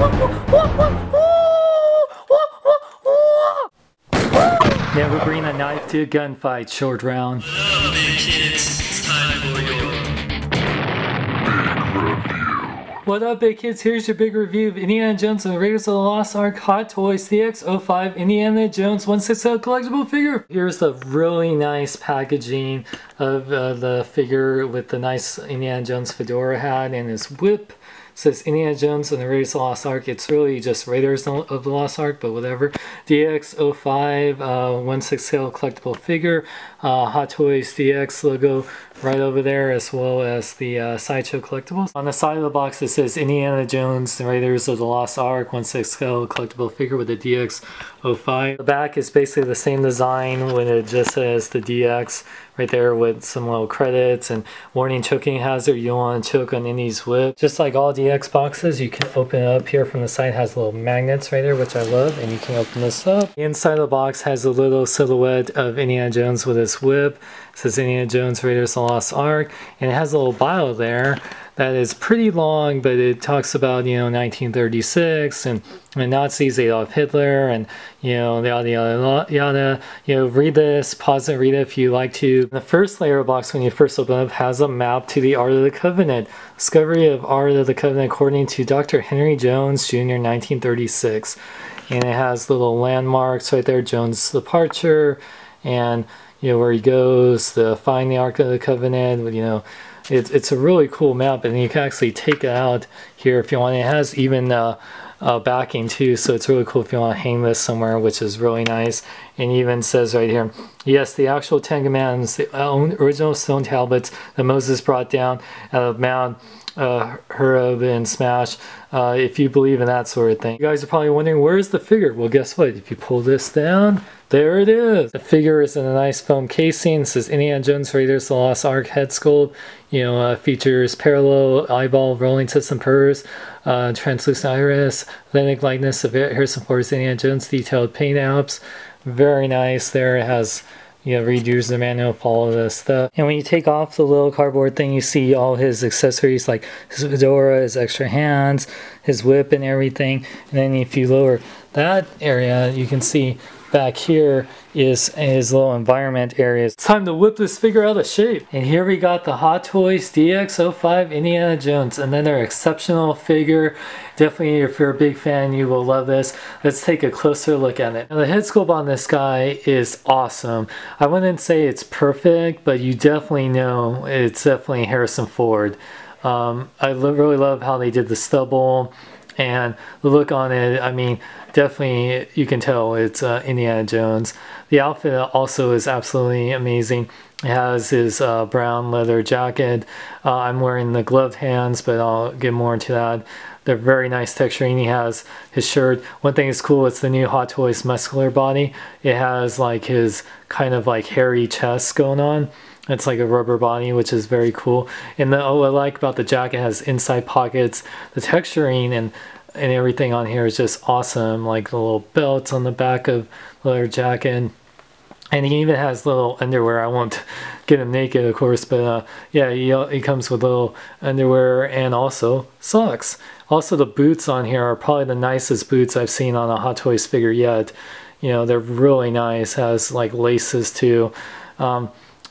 Never bring a knife to a gunfight, short round. Hello, big kids. It's time for your What up, big kids? Here's your big review of Indiana Jones and the Raiders of the Lost Ark Hot Toys DX-05 Indiana Jones 1/6 collectible figure. Here's the really nice packaging of the figure with the nice Indiana Jones fedora hat and his whip. It says Indiana Jones and the Raiders of the Lost Ark. It's really just Raiders of the Lost Ark, but whatever. DX-05 1/6 scale collectible figure. Hot Toys DX logo right over there, as well as the Sideshow Collectibles. On the side of the box it says Indiana Jones and Raiders of the Lost Ark 1/6 scale collectible figure with the DX-05. The back is basically the same design when it just says the DX right there with some little credits and warning choking hazard. You don't want to choke on Indy's whip. Just like all DX boxes, you can open it up here from the side. It has little magnets right there, which I love, and you can open this up. The inside of the box has a little silhouette of Indiana Jones with his whip. It says Indiana Jones Raiders of the Lost Ark, and it has a little bio there that is pretty long, but it talks about, you know, 1936 and Nazis, Adolf Hitler, and, you know, yada yada yada. You know, read this, pause and read it if you like to. The first layer of the box, when you first open it up, has a map to the Art of the Covenant. Discovery of Art of the Covenant according to Dr. Henry Jones Jr. 1936. And it has little landmarks right there, Jones' departure, and, you know, where he goes to find the Ark of the Covenant. You know, it's a really cool map, and you can actually take it out here if you want. It has even backing too, so it's really cool if you want to hang this somewhere, which is really nice. And it even says right here, yes, the actual 10 Commandments, the original stone tablets that Moses brought down out of Mount Horeb and Smash, if you believe in that sort of thing. You guys are probably wondering, where's the figure? Well, guess what? If you pull this down, there it is. The figure is in a nice foam casing. It says Indiana Jones Raiders of the Lost Ark head sculpt. You know, features parallel eyeball rolling tips and purrs, translucent iris, authentic likeness of Harrison Ford's Indiana Jones, detailed paint apps. Very nice there. It has, you know, read user manual, follow this stuff. And when you take off the little cardboard thing, you see all his accessories, like his fedora, his extra hands, his whip and everything. And then if you lower that area, you can see back here is his little environment areas. It's time to whip this figure out of shape. And here we got the Hot Toys DX-05 Indiana Jones, another exceptional figure. Definitely, if you're a big fan, you will love this. Let's take a closer look at it. Now, the head sculpt on this guy is awesome. I wouldn't say it's perfect, but you definitely know it's definitely Harrison Ford. I really love how they did the stubble and the look on it. I mean, definitely you can tell it's Indiana Jones. The outfit also is absolutely amazing. It has his brown leather jacket. I'm wearing the gloved hands, but I'll get more into that. They're very nice texturing. He has his shirt. One thing is cool, it's the new Hot Toys muscular body. It has like his kind of like hairy chest going on. It's like a rubber body, which is very cool. And what I like about the jacket, has inside pockets. The texturing and everything on here is just awesome. Like the little belts on the back of the leather jacket. And he even has little underwear. I won't get him naked, of course, but yeah, he comes with little underwear and also socks. Also, the boots on here are probably the nicest boots I've seen on a Hot Toys figure yet. You know, they're really nice. Has like laces too.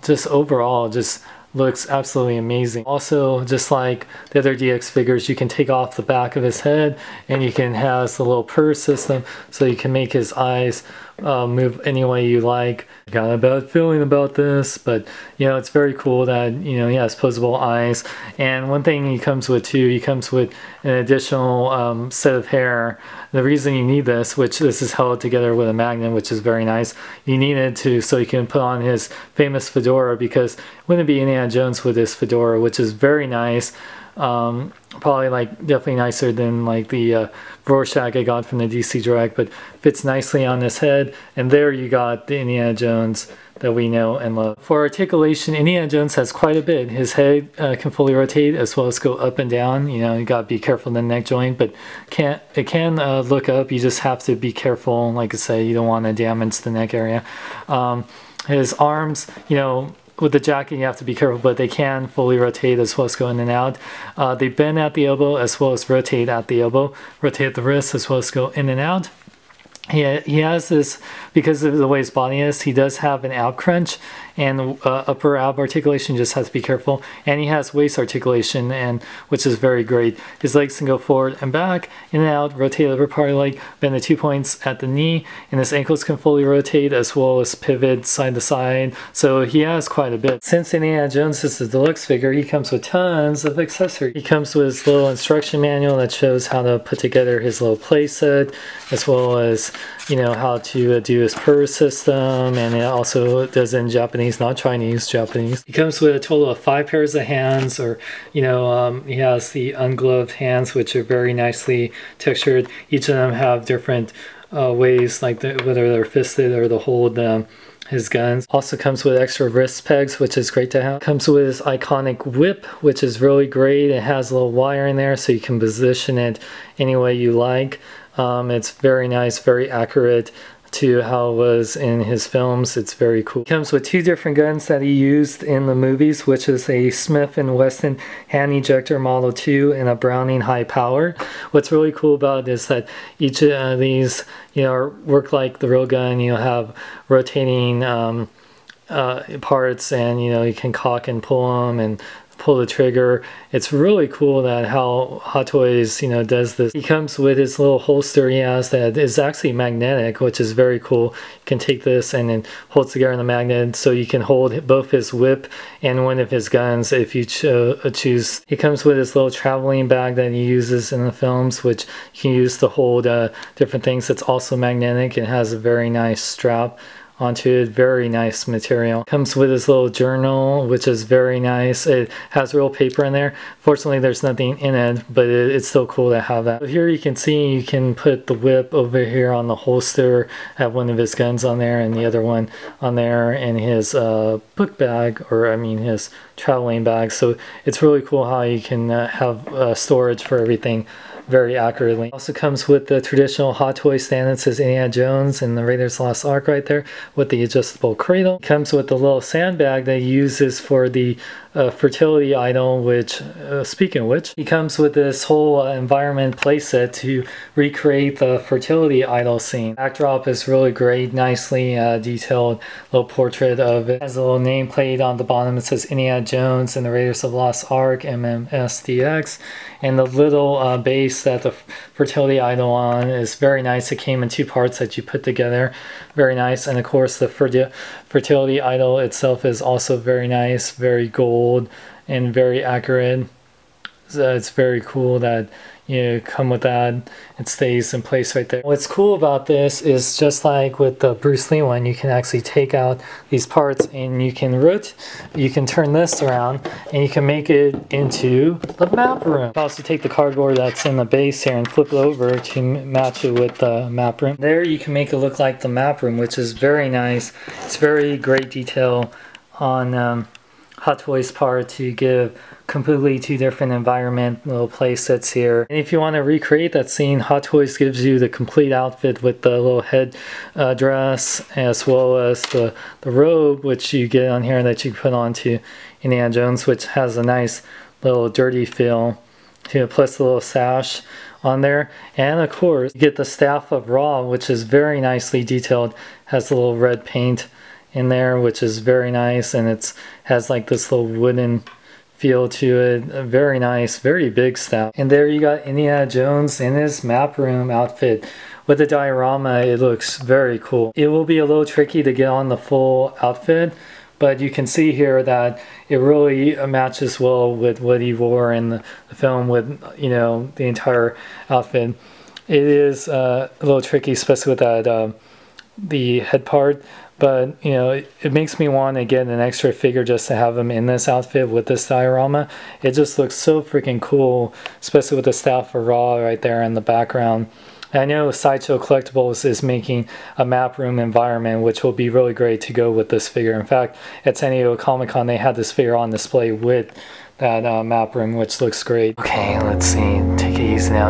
Just overall, just looks absolutely amazing. Also, just like the other DX figures, you can take off the back of his head, and you can have the little purr system, so you can make his eyes move any way you like. Got a bad feeling about this, but you know, it's very cool that, you know, he has posable eyes. And one thing he comes with too, he comes with an additional set of hair. The reason you need this, which this is held together with a magnet, which is very nice, you need it to so you can put on his famous fedora, because it wouldn't be Indiana Jones with this fedora, which is very nice. Probably like definitely nicer than like the Rorschach I got from the DC Direct, but fits nicely on his head. And there you got the Indiana Jones that we know and love. For articulation, Indiana Jones has quite a bit. His head can fully rotate as well as go up and down. You know, you gotta be careful in the neck joint, but it can look up. You just have to be careful. Like I say, you don't want to damage the neck area. His arms, you know, with the jacket, you have to be careful, but they can fully rotate as well as go in and out. They bend at the elbow as well as rotate at the elbow, rotate the wrist as well as go in and out. He has this, because of the way his body is, he does have an ab crunch, and upper ab articulation. Just has to be careful. And he has waist articulation, and which is very great. His legs can go forward and back, in and out, rotate the upper part of the leg, bend the 2 points at the knee, and his ankles can fully rotate as well as pivot side to side. So he has quite a bit. Since Indiana Jones is the deluxe figure, he comes with tons of accessories. He comes with his little instruction manual that shows how to put together his little playset, as well as, you know, how to do his purse system, and it also does in Japanese, not Chinese, Japanese. He comes with a total of 5 pairs of hands, or, you know, he has the ungloved hands, which are very nicely textured. Each of them have different ways, like whether they're fisted or to hold his guns. Also comes with extra wrist pegs, which is great to have. Comes with his iconic whip, which is really great. It has a little wire in there so you can position it any way you like. It's very nice, very accurate to how it was in his films. It's very cool. It comes with 2 different guns that he used in the movies, which is a Smith & Wesson hand ejector Model 2 and a Browning high power. What's really cool about it is that each of these, you know, work like the real gun. You have rotating parts, and, you know, you can cock and pull them and pull the trigger. It's really cool that how Hot Toys, you know, does this. He comes with his little holster he has that is actually magnetic, which is very cool. You can take this and then hold together in the magnet, so you can hold both his whip and one of his guns if you choose. He comes with his little traveling bag that he uses in the films, which you can use to hold different things. It's also magnetic and has a very nice strap onto it. Very nice material. Comes with his little journal, which is very nice. It has real paper in there. Fortunately, there's nothing in it, but it's still cool to have that. So here you can see, you can put the whip over here on the holster, have one of his guns on there and the other one on there, and his book bag, or I mean his traveling bag. So it's really cool how you can have storage for everything very accurately. Also comes with the traditional Hot Toy stand that says Indiana Jones and the Raiders Lost Ark right there, with the adjustable cradle. Comes with the little sandbag that he uses for the Fertility Idol, which, speaking of which, he comes with this whole environment playset to recreate the Fertility Idol scene. Backdrop is really great, nicely detailed little portrait of it. Has a little nameplate on the bottom. It says Indiana Jones and the Raiders of the Lost Ark, MMSDX. And the little base that the Fertility Idol on is very nice. It came in 2 parts that you put together. Very nice. And of course the Fertility Idol itself is also very nice, very gold and very accurate. So it's very cool that you come with that. It stays in place right there. What's cool about this is, just like with the Bruce Lee one, you can actually take out these parts and you can turn this around and you can make it into the map room. You can also take the cardboard that's in the base here and flip it over to match it with the map room. There you can make it look like the map room, which is very nice. It's very great detail on Hot Toys part to give completely 2 different environment little play sets here. And if you want to recreate that scene, Hot Toys gives you the complete outfit with the little head dress, as well as the robe, which you get on here that you put onto Indiana Jones, which has a nice little dirty feel, plus the little sash on there. And of course you get the staff of Ra, which is very nicely detailed, has a little red paint in there, which is very nice, and it has like this little wooden feel to it. A very nice, very big staff. And there you got Indiana Jones in his map room outfit with the diorama. It looks very cool. It will be a little tricky to get on the full outfit, but you can see here that it really matches well with what he wore in the film, with, you know, the entire outfit. It is a little tricky, especially with that the head part. But, you know, it makes me want to get an extra figure just to have him in this outfit with this diorama. It just looks so freaking cool, especially with the staff of Ra right there in the background. And I know Sideshow Collectibles is making a map room environment, which will be really great to go with this figure. In fact, at San Diego Comic-Con, they had this figure on display with that map room, which looks great. Okay, let's see. Take it easy now,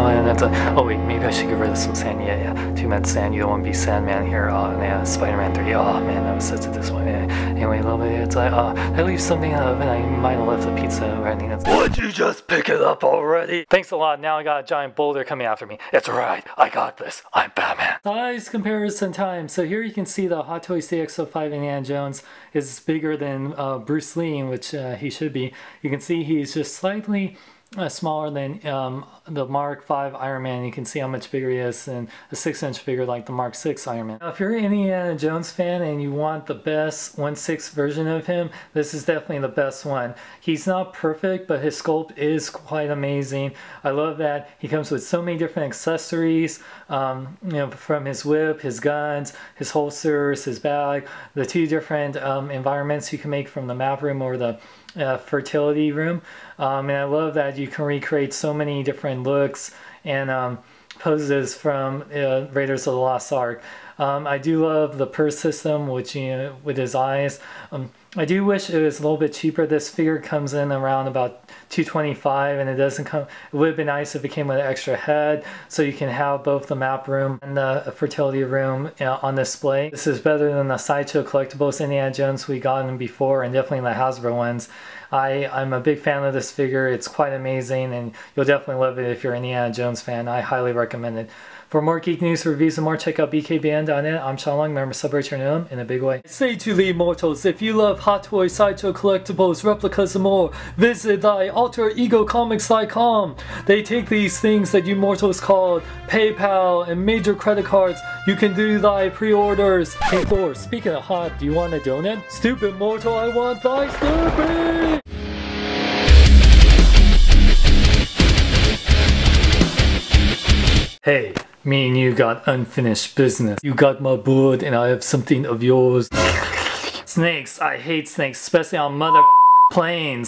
and it's oh wait, maybe I should get rid of some sand. Yeah. 2 minutes sand. You don't want to be Sandman here. Oh yeah, Spider-Man 3. Oh man, that was such a disappointment. Anyway, a little bit. It's like I leave something in the oven. I might have left the pizza or anything. Would you just pick it up already? Thanks a lot. Now I got a giant boulder coming after me. It's right. I got this. I'm Batman. Size comparison time. So here you can see the Hot Toys DX-05 Indiana Jones is bigger than Bruce Lee, which he should be. You can see he's just slightly smaller than the Mark V Iron Man. You can see how much bigger he is, and a 6-inch figure like the Mark VI Iron Man. Now, if you're an Indiana Jones fan and you want the best 1/6 version of him, this is definitely the best one. He's not perfect, but his sculpt is quite amazing. I love that he comes with so many different accessories, you know, from his whip, his guns, his holsters, his bag, the 2 different environments you can make from the map room or the fertility room, and I love that you can recreate so many different looks and poses from Raiders of the Lost Ark. I do love the purse system, which, you know, with his eyes. I do wish it was a little bit cheaper. This figure comes in around about $225, and it doesn't come. It would have been nice if it came with an extra head, so you can have both the map room and the fertility room on display. This is better than the Sideshow Collectibles Indiana Jones we got in before, and definitely the Hasbro ones. I'm a big fan of this figure. It's quite amazing, and you'll definitely love it if you're an Indiana Jones fan. I highly recommend it. For more geek news, reviews, and more, check out bkbn.net. I'm Sean Long. Remember, celebrate your new in a big way. Say to the immortals, if you love Hot Toys, Sideshow Collectibles, replicas, and more, visit thy alteregocomics.com. They take these things that you mortals call PayPal and major credit cards. You can do thy pre-orders. Hey Thor, speaking of hot, do you want a donut? Stupid mortal, I want thy Slurpee! Hey, me and you got unfinished business. You got my blood and I have something of yours. Snakes, I hate snakes, especially on mother planes.